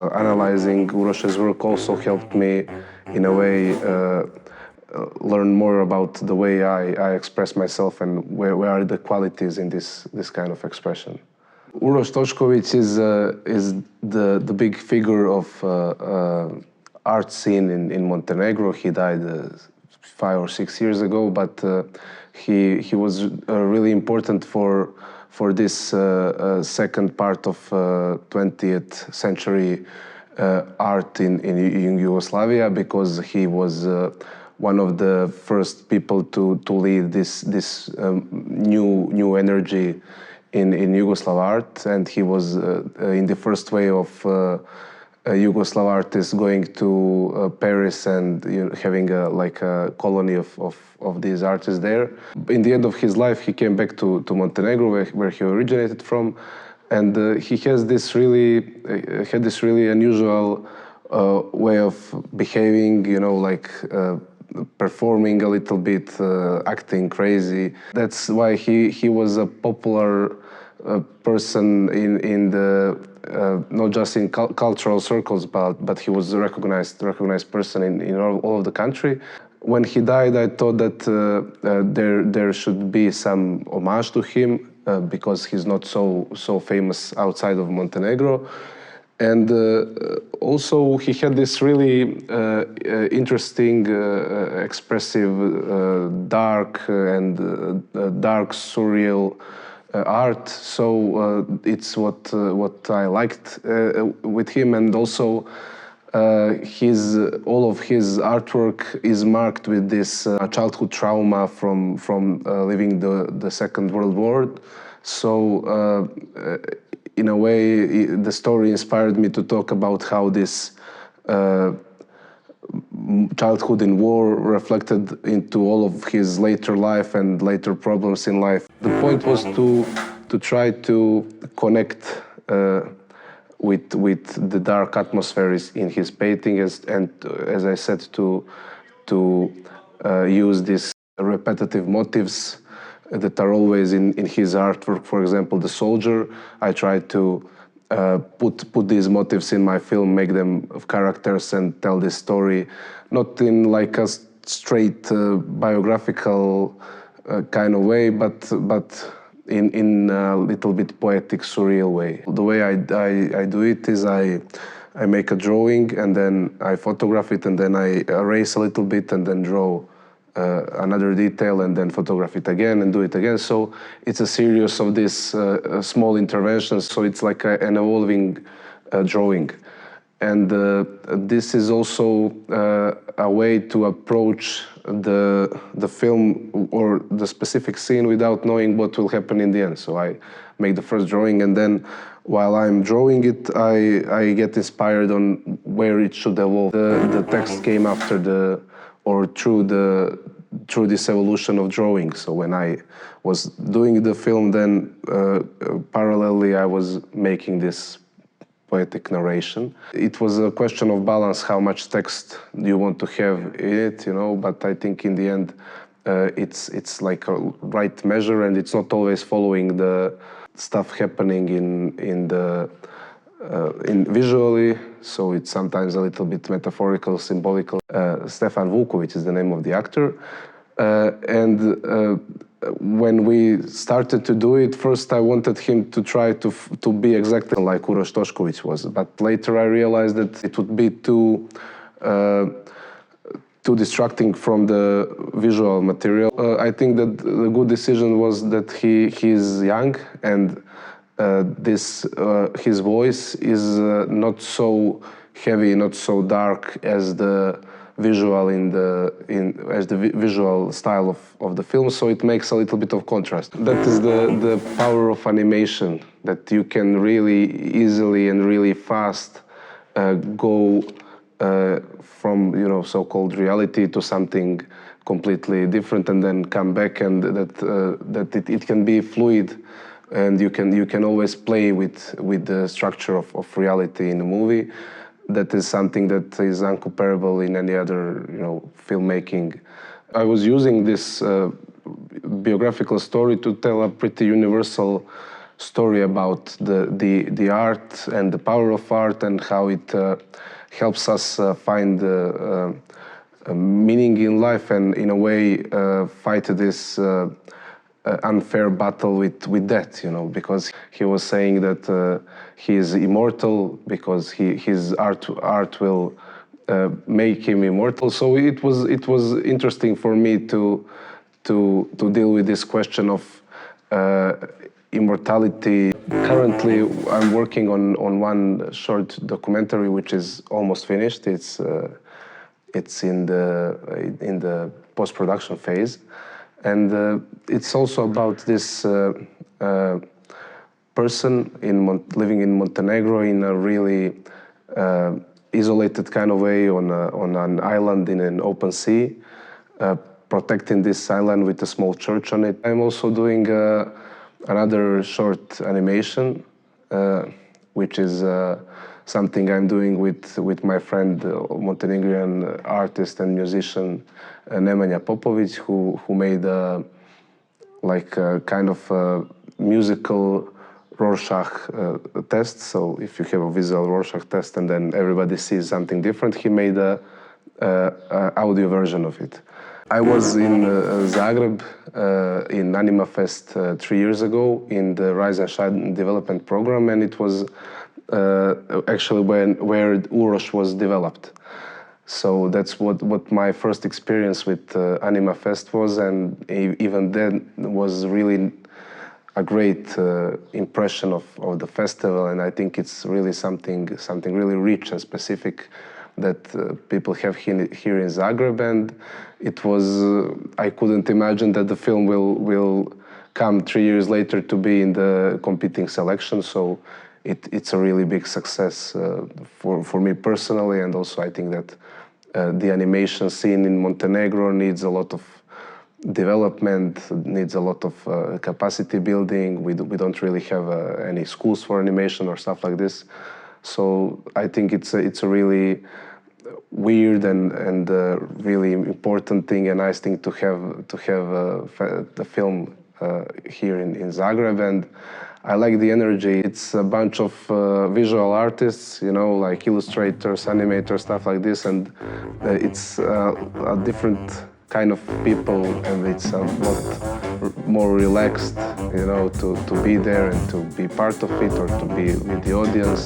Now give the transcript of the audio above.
Analyzing Urosh's work also helped me, in a way, learn more about the way I express myself and where are the qualities in this kind of expression. Uroš Tošković is the big figure of art scene in Montenegro. He died 5 or 6 years ago, but he was really important for this second part of 20th century art in Yugoslavia, because he was one of the first people to lead this new energy in Yugoslav art, and he was in the first wave of Yugoslav artists going to Paris and having a colony of these artists there. In the end of his life, he came back to Montenegro, where he originated from, and he has this had this really unusual way of behaving, performing a little bit, acting crazy. That's why he was a popular person in the not just in cultural circles, but he was a recognized person in all of the country. When he died, I thought that there should be some homage to him, because he's not so famous outside of Montenegro. And also he had this really interesting, expressive, dark surreal art. So it's what I liked with him, and also all of his artwork is marked with this childhood trauma from living the Second World War. So in a way, the story inspired me to talk about how this childhood in war reflected into all of his later life and later problems in life. The point was to try to connect with the dark atmospheres in his paintings, and as I said, to use these repetitive motifs that are always in his artwork. For example, the soldier, I tried to put these motifs in my film, make them of characters and tell this story, not in like a straight biographical kind of way, but in a little bit poetic, surreal way. The way I do it is I make a drawing, and then I photograph it, and then I erase a little bit, and then draw another detail, and then photograph it again and do it again. So it's a series of these small interventions, so it's like an evolving drawing. And this is also a way to approach the film or the specific scene without knowing what will happen in the end. So I make the first drawing, and then while I'm drawing it, I get inspired on where it should evolve. The text came after through this evolution of drawing. So when I was doing the film, then parallelly I was making this poetic narration. It was a question of balance, how much text do you want to have in it, but I think in the end it's like a right measure, and it's not always following the stuff happening in visually, so it's sometimes a little bit metaphorical, symbolical. Stefan Vuković is the name of the actor, and when we started to do it, first I wanted him to try to be exactly like Uroš Tošković was, but later I realized that it would be too distracting from the visual material. I think that the good decision was that he's young, and his voice is not so heavy, not so dark as the visual visual style of the film, so it makes a little bit of contrast. That is the power of animation, that you can really easily and really fast go from so-called reality to something completely different, and then come back, and that it can be fluid, and you can always play with the structure of reality in a movie. That is something that is incomparable in any other filmmaking. I was using this biographical story to tell a pretty universal story about the art and the power of art and how it helps us find meaning in life and in a way fight this unfair battle with death, you know, because he was saying that he is immortal because his art will make him immortal. So it was interesting for me to deal with this question of immortality. Currently, I'm working on one short documentary which is almost finished. It's in the post-production phase, and it's also about this person living in Montenegro in a really isolated kind of way on an island in an open sea, protecting this island with a small church on it. I'm also doing another short animation, which is something I'm doing with my friend, Montenegrin artist and musician Nemanja Popović, who made a kind of musical Rorschach test. So if you have a visual Rorschach test and then everybody sees something different, he made a audio version of it. I was in Zagreb in Animafest 3 years ago in the Rise and Shine development program, and it was actually where Urosh was developed. So that's what my first experience with Animafest was, and even then was really a great impression of the festival, and I think it's really something really rich and specific that people have here in Zagreb, and it was I couldn't imagine that the film will come 3 years later to be in the competing selection. So it's a really big success for me personally, and also I think that the animation scene in Montenegro needs a lot of development, needs a lot of capacity building. We don't really have any schools for animation or stuff like this. So I think it's a really weird and really important thing and nice thing to have the film here in Zagreb, and I like the energy. It's a bunch of visual artists, you know, like illustrators, animators, stuff like this, and it's a different kind of people, and it's a lot more relaxed, you know, to be there and to be part of it or to be with the audience.